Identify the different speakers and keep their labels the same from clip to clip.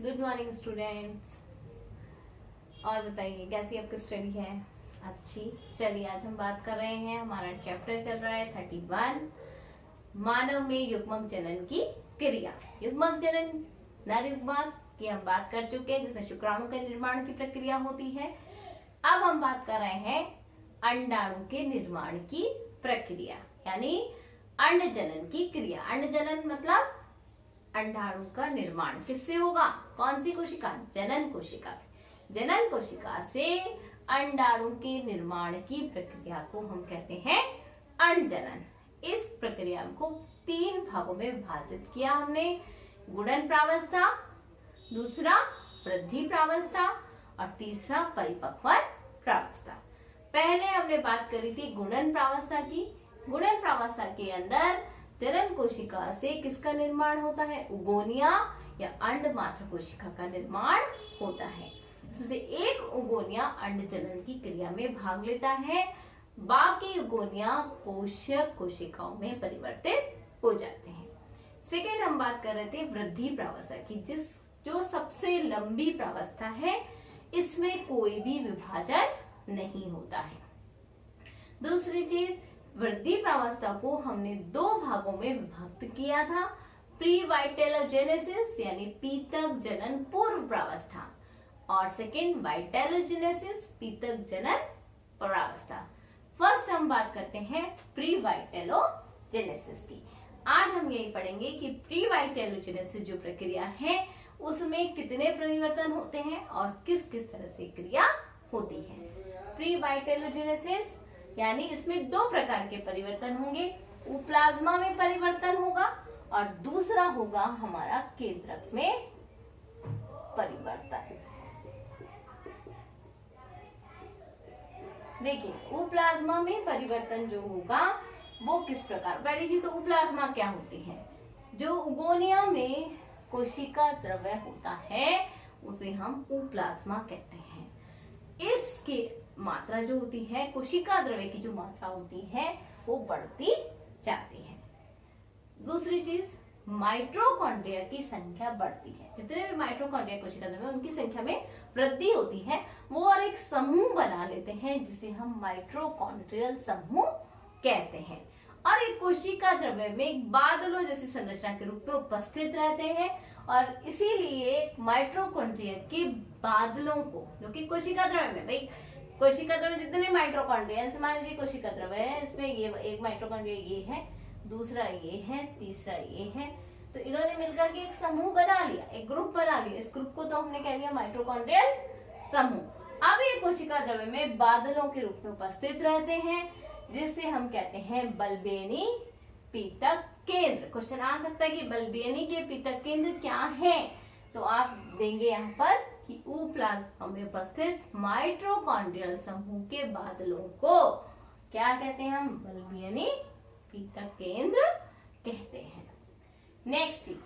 Speaker 1: Good morning students. और बताइए कैसी आपकी स्टडी है? अच्छी। चलिए आज हम बात कर रहे हैं, हमारा चैप्टर चल रहा है 31, मानव में युग्मक जनन की क्रिया। युग्मक जनन नर युग्मक की हम बात कर चुके हैं, जिसमें शुक्राणु के निर्माण की प्रक्रिया होती है। अब हम बात कर रहे हैं अंडाणु के निर्माण की प्रक्रिया, यानी अंड जनन की क्रिया। अंड जनन मतलब अंडाणु का निर्माण किससे होगा? कौन सी कोशिका? जनन कोशिका से। जनन कोशिका से अंडाणु के निर्माण की प्रक्रिया को हम कहते हैं अंडजनन। इस प्रक्रिया को 3 भागों में विभाजित किया हमने। गुणन प्रावस्था, दूसरा वृद्धि प्रावस्था और तीसरा परिपक्व प्रावस्था। पहले हमने बात करी थी गुणन प्रावस्था की। गुणन प्रावस्था के अंदर जनन कोशिका से किसका निर्माण होता है? उगोनिया या अंड मात्र कोशिका का निर्माण होता है। इसमें से एक उगोनिया अंड जनन की क्रिया में भाग लेता है, बाकी उगोनिया पोषक कोशिकाओं में परिवर्तित हो जाते हैं। सेकेंड हम बात कर रहे थे वृद्धि प्रावस्था की, जो सबसे लंबी प्रावस्था है। इसमें कोई भी विभाजन नहीं होता है। दूसरी चीज, वृद्धि प्रावस्था को हमने 2 भागों में विभक्त किया था। प्री वाइटेलोजेनेसिस यानी पीतक जनन पूर्व प्रावस्था, और सेकेंड वाइटेलोजेनेसिस पीतक जनन प्रावस्था। फर्स्ट हम बात करते हैं प्री वाइटेलोजेनेसिस की। आज हम यही पढ़ेंगे कि प्री वाइटेलोजेनेसिस जो प्रक्रिया है उसमें कितने परिवर्तन होते हैं और किस किस तरह से क्रिया होती है। प्री वाइटेलोजेनेसिस यानी इसमें 2 प्रकार के परिवर्तन होंगे। प्लाज्मा में परिवर्तन होगा और दूसरा होगा हमारा केंद्रक में परिवर्तन। देखिए प्लाज्मा में परिवर्तन जो होगा वो किस प्रकार। पहली चीज तो प्लाज्मा क्या होती है? जो उगोनिया में कोशिका द्रव्य होता है उसे हम प्लाज्मा कहते हैं। इसके मात्रा जो होती है, कोशिका द्रव्य की जो मात्रा होती है वो बढ़ती जाती है। दूसरी चीज, माइटोकॉन्ड्रिया की संख्या बढ़ती है। जितने भी माइटोकॉन्ड्रिया कोशिका द्रव्य उनकी संख्या में वृद्धि होती है, वो और एक समूह बना लेते हैं जिसे हम माइटोकॉन्ड्रियल समूह कहते हैं। और एक कोशिका द्रव्य में बादलों जैसी संरचना के रूप में उपस्थित रहते हैं, और इसीलिए माइटोकॉन्ड्रिया के बादलों को, जो कि कोशिका द्रव्य में, भाई कोशिका द्रव्य जितने माइटोकॉन्ड्रिया, मान लीजिए कोशिका द्रव्य है, इसमें ये एक माइटोकॉन्ड्रिया ये है, दूसरा ये है, तीसरा ये है, तो इन्होंने मिलकर के एक समूह बना लिया, एक ग्रुप बना लिया। इस ग्रुप को तो हमने कह दिया माइटोकॉन्ड्रियल समूह। अब ये कोशिका द्रव्य में बादलों के रूप में उपस्थित रहते हैं, जिसे हम कहते हैं बल्बेनी पीतक केंद्र। क्वेश्चन आ सकता है कि बल्बेनी के पीतक केंद्र क्या है, तो आप देंगे यहाँ पर कि प्लाज्मा में उपस्थित माइटोकॉन्ड्रियल समूह के बादलों को क्या कहते हैं? हम बल्बियनी पीतक केंद्र कहते हैं। नेक्स्ट चीज,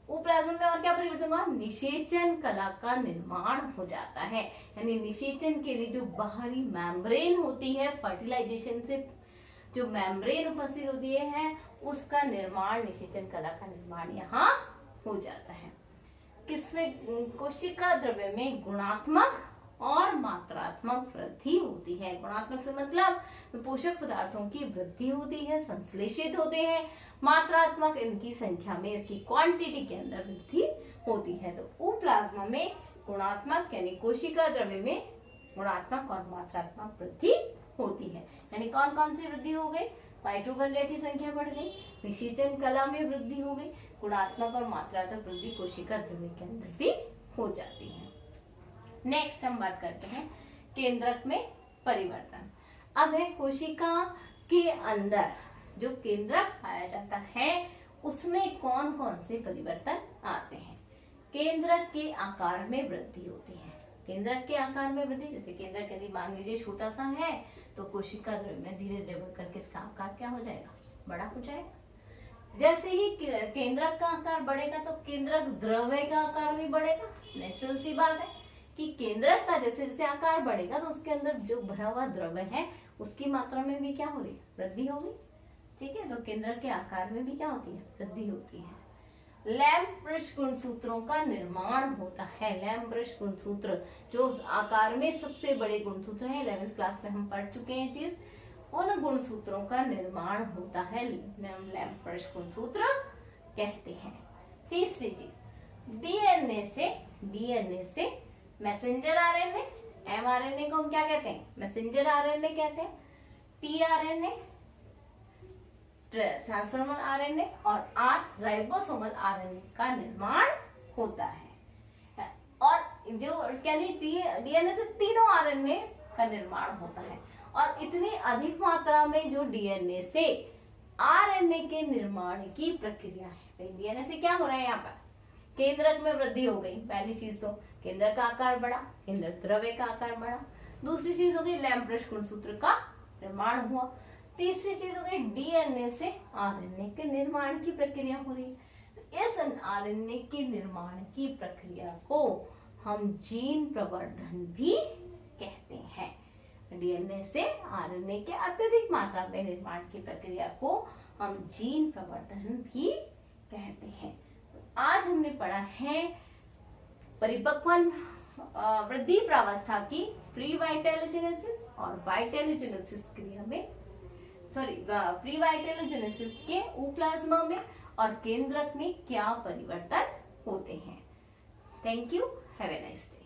Speaker 1: प्लाज्मा में और क्या परिवर्तन हुआ? निषेचन कला का निर्माण हो जाता है, यानी निषेचन के लिए जो बाहरी मेम्ब्रेन होती है, फर्टिलाइजेशन से जो मेम्ब्रेन उपस्थित होती है उसका निर्माण, निषेचन कला का निर्माण यहाँ हो जाता है। किसमें? कोशिका द्रव्य में गुणात्मक और मात्रात्मक वृद्धि होती है। गुणात्मक से मतलब पोषक पदार्थों की वृद्धि होती है, संश्लेषित होते हैं। मात्रात्मक इनकी संख्या में, इसकी क्वांटिटी के अंदर वृद्धि होती है। तो प्लाज्मा में गुणात्मक यानी कोशिका द्रव्य में गुणात्मक और मात्रात्मक वृद्धि होती है। यानी कौन कौन सी वृद्धि हो गई? माइटोकॉन्ड्रिया की संख्या बढ़ गई, निषेचन कला में वृद्धि हो गई, गुणात्मक और मात्रात्मक वृद्धि कोशिका द्रव्य के अंदर भी हो जाती है। नेक्स्ट हम बात करते हैं केंद्रक में परिवर्तन। अब है कोशिका के अंदर जो केंद्रक पाया जाता है उसमें कौन कौन से परिवर्तन आते हैं। केंद्रक के आकार में वृद्धि होती है। केंद्रक के आकार में वृद्धि, जैसे केंद्रक यदि मान लीजिए छोटा सा है तो कोशिका द्रव्य में धीरे धीरे बढ़ करके इसका आकार क्या हो जाएगा? बड़ा हो जाएगा। जैसे ही केंद्रक का आकार बढ़ेगा तो केंद्रक द्रव्य का आकार भी बढ़ेगा। नेचुरल सी बात है कि केंद्रक का जैसे जैसे आकार बढ़ेगा तो उसके अंदर जो भरा हुआ द्रव्य है उसकी मात्रा में भी क्या हो रही है? वृद्धि होगी। ठीक है, तो केंद्रक के आकार में भी क्या होती है? वृद्धि होती है। लैम्ब्रश गुणसूत्रों का निर्माण होता है। लैम्ब्रश गुणसूत्र जो आकार में सबसे बड़े गुणसूत्र हैं, 11th क्लास में हम पढ़ चुके हैं चीज, उन गुणसूत्रों का निर्माण होता है, लैम्ब्रश गुणसूत्र कहते हैं। तीसरी चीज, डीएनए से मैसेंजर आरएनए, एमआरएनए को हम क्या कहते हैं, मैसेंजर आरएनए कहते हैं, टीआरएनए ट्रांसफॉर्मर आरएनए और आर राइबोसोमल आरएनए का निर्माण होता है। और जो डीएनए से तीनों आरएनए का निर्माण होता है। और इतनी अधिक मात्रा में जो डीएनए से आरएनए के निर्माण की प्रक्रिया है। डीएनए से क्या हो रहा है, यहाँ पर केंद्रक में वृद्धि हो गई। पहली चीज तो केंद्रक का आकार बढ़ा, केंद्रक द्रव्य का आकार बढ़ा। दूसरी चीज हो गई लैम्ब्रश गुणसूत्र का निर्माण हुआ। तीसरी चीज हो गई डीएनए से आरएनए के निर्माण की प्रक्रिया हो रही है। इस आरएनए के निर्माण की प्रक्रिया को हम जीन प्रवर्धन भी कहते हैं। डीएनए से आरएनए के अत्यधिक मात्रा में निर्माण की प्रक्रिया को हम जीन प्रवर्धन भी कहते हैं। आज हमने पढ़ा है परिपक्वन वृद्धि प्रावस्था की प्री वाइटेलोजेनेसिस और वाइटेलोजेनेसिस क्रिया में, प्री वाइटेलोजेनेसिस के ऊप्लाज्मा में और केंद्रक में क्या परिवर्तन होते हैं। Thank you, have a nice day.